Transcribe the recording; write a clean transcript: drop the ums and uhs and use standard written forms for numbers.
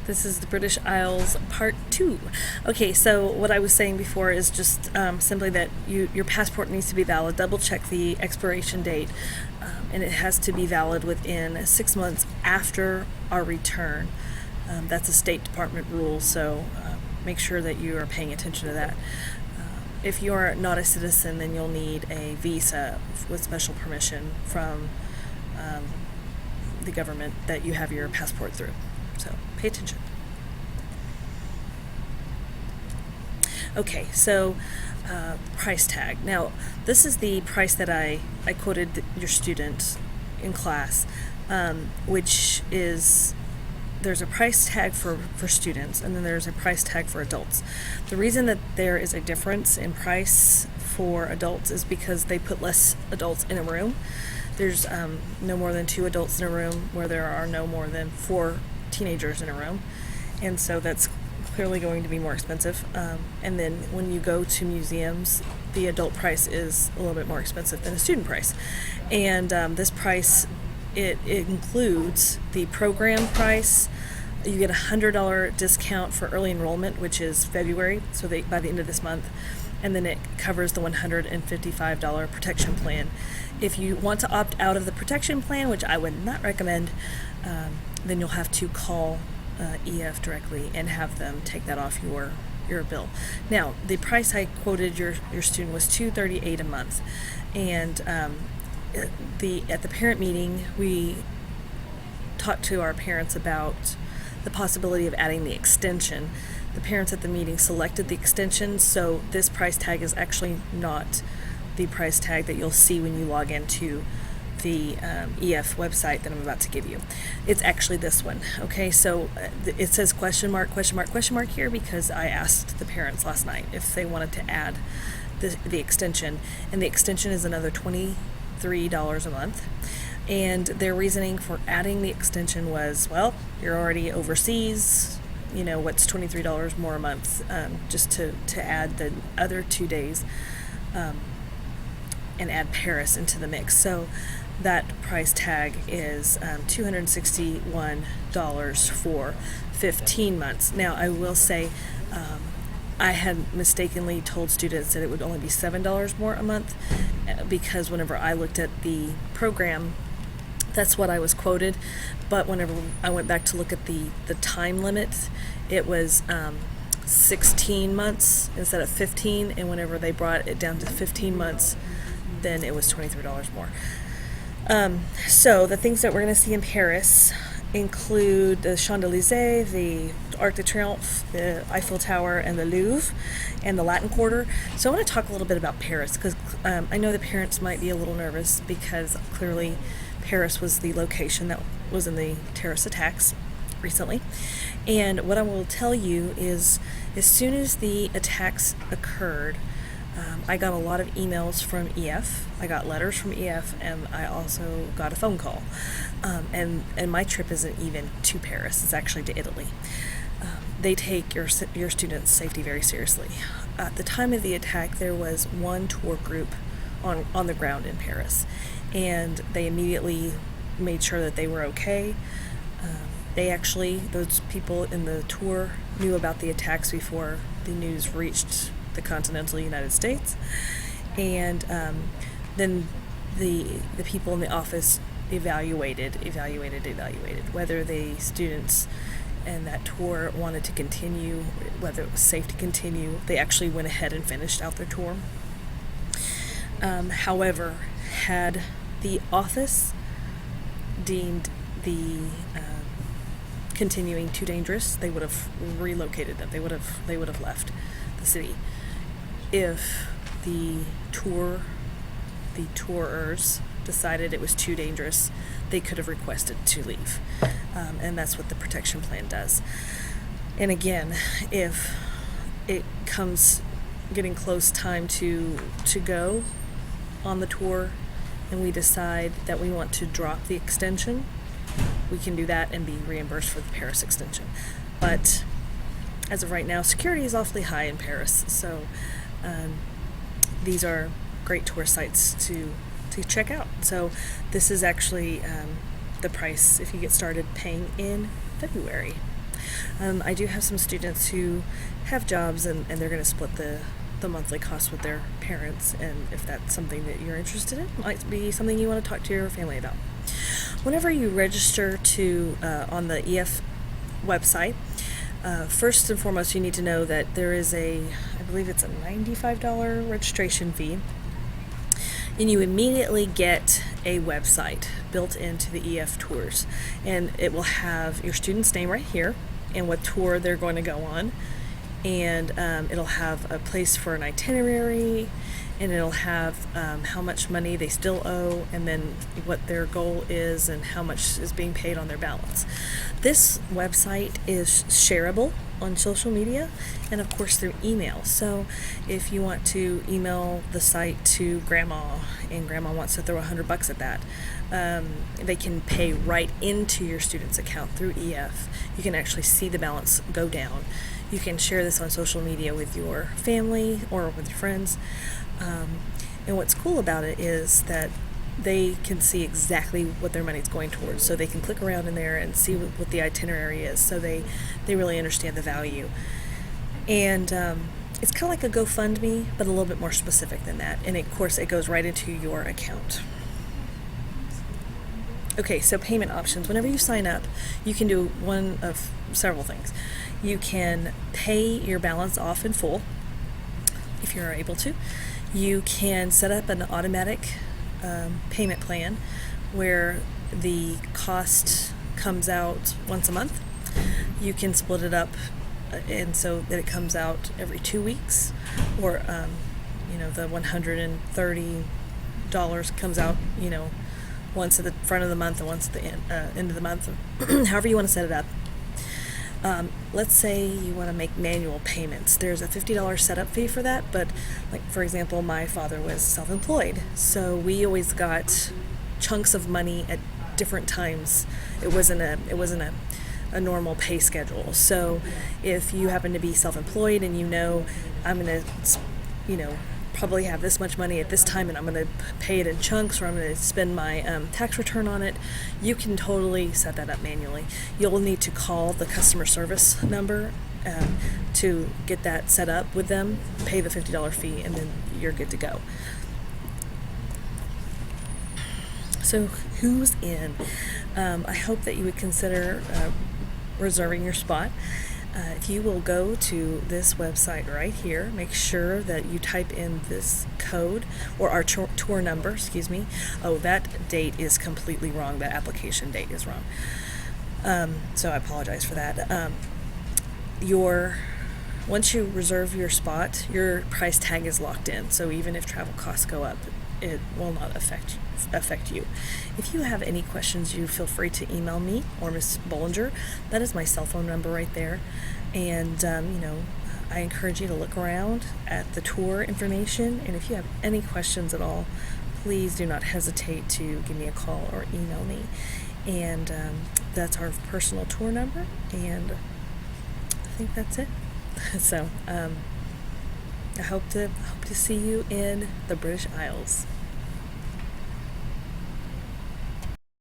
This is the British Isles Part 2. Okay, so what I was saying before is just simply that your passport needs to be valid. Double check the expiration date, and it has to be valid within 6 months after our return. That's a State Department rule, so make sure that you are paying attention to that. If you are not a citizen, then you'll need a visa with special permission from the government that you have your passport through. So pay attention. Okay, so price tag. Now, this is the price that I quoted your student in class, which is there's a price tag for students, and then there's a price tag for adults. The reason that there is a difference in price for adults is because they put less adults in a room. There's no more than 2 adults in a room where there are no more than 4 teenagers in a room, and so that's clearly going to be more expensive. And then when you go to museums, the adult price is a little bit more expensive than a student price. And this price, it includes the program price. You get a $100 discount for early enrollment, which is February, so by the end of this month, and then it covers the $155 protection plan. If you want to opt out of the protection plan, which I would not recommend, then you'll have to call EF directly and have them take that off your bill. Now, the price I quoted your student was $238 a month, and at the parent meeting we talked to our parents about the possibility of adding the extension. The parents at the meeting selected the extension, so this price tag is actually not the price tag that you'll see when you log into the EF website that I'm about to give you. It's actually this one. Okay, so it says question mark here because I asked the parents last night if they wanted to add the extension, and the extension is another $23 a month. And their reasoning for adding the extension was, well, you're already overseas, you know, what's $23 more a month, just to add the other 2 days and add Paris into the mix. So that price tag is $261 for 15 months. Now, I will say I had mistakenly told students that it would only be $7 more a month because whenever I looked at the program, that's what I was quoted. But whenever I went back to look at the time limit, it was 16 months instead of 15, and whenever they brought it down to 15 months, then it was $23 more. So the things that we're going to see in Paris include the Champs-Élysées, the Arc de Triomphe, the Eiffel Tower, and the Louvre, and the Latin Quarter. So I want to talk a little bit about Paris because I know the parents might be a little nervous because clearly Paris was the location that was in the terrorist attacks recently. And what I will tell you is as soon as the attacks occurred, I got a lot of emails from EF, I got letters from EF, and I also got a phone call. And my trip isn't even to Paris, it's actually to Italy. They take your students' safety very seriously. At the time of the attack, there was one tour group on the ground in Paris, and they immediately made sure that they were okay. Those people in the tour knew about the attacks before the news reached the continental United States, and then the people in the office evaluated whether the students and that tour wanted to continue, whether it was safe to continue. They actually went ahead and finished out their tour. However, had the office deemed the continuing too dangerous, they would have relocated them. They would have left the city. If the tourers decided it was too dangerous, they could have requested to leave, and that's what the protection plan does. And again, if it comes getting close time to go on the tour and we decide that we want to drop the extension, we can do that and be reimbursed for the Paris extension. But as of right now, security is awfully high in Paris, so these are great tourist sites to check out. So this is actually the price if you get started paying in February. I do have some students who have jobs and they're going to split the monthly cost with their parents, and if that's something that you're interested in, might be something you want to talk to your family about. Whenever you register to on the EF website, first and foremost, you need to know that there is I believe it's a $95 registration fee, and you immediately get a website built into the EF tours, and it will have your student's name right here and what tour they're going to go on, and it'll have a place for an itinerary, and it'll have how much money they still owe, and then what their goal is and how much is being paid on their balance. This website is shareable on social media and of course through email. So if you want to email the site to grandma and grandma wants to throw $100 at that, they can pay right into your student's account through EF. You can actually see the balance go down. You can share this on social media with your family or with your friends. And what's cool about it is that they can see exactly what their money's going towards. So they can click around in there and see what the itinerary is. So they really understand the value. And it's kind of like a GoFundMe, but a little bit more specific than that. And of course, it goes right into your account. Okay, so payment options. Whenever you sign up, you can do one of several things. You can pay your balance off in full, if you're able to. You can set up an automatic payment plan where the cost comes out once a month. You can split it up and so that it comes out every 2 weeks, or the $130 comes out once at the front of the month and once at the end of the month. However you want to set it up. Let's say you want to make manual payments. There's a $50 setup fee for that, but like for example, my father was self-employed, so we always got chunks of money at different times. It wasn't a normal pay schedule. So if you happen to be self-employed and I'm going to probably have this much money at this time and I'm going to pay it in chunks, or I'm going to spend my tax return on it, you can totally set that up manually. You'll need to call the customer service number to get that set up with them, pay the $50 fee, and then you're good to go. So who's in? I hope that you would consider reserving your spot. If you will go to this website right here, make sure that you type in this code, or our tour number, excuse me. Oh, that date is completely wrong. That application date is wrong. So I apologize for that. Once you reserve your spot, your price tag is locked in. So even if travel costs go up, it will not affect you. If you have any questions, you feel free to email me or Miss Bollinger. That is my cell phone number right there. And I encourage you to look around at the tour information. And if you have any questions at all, please do not hesitate to give me a call or email me. And that's our personal tour number. And I think that's it. So I hope to see you in the British Isles.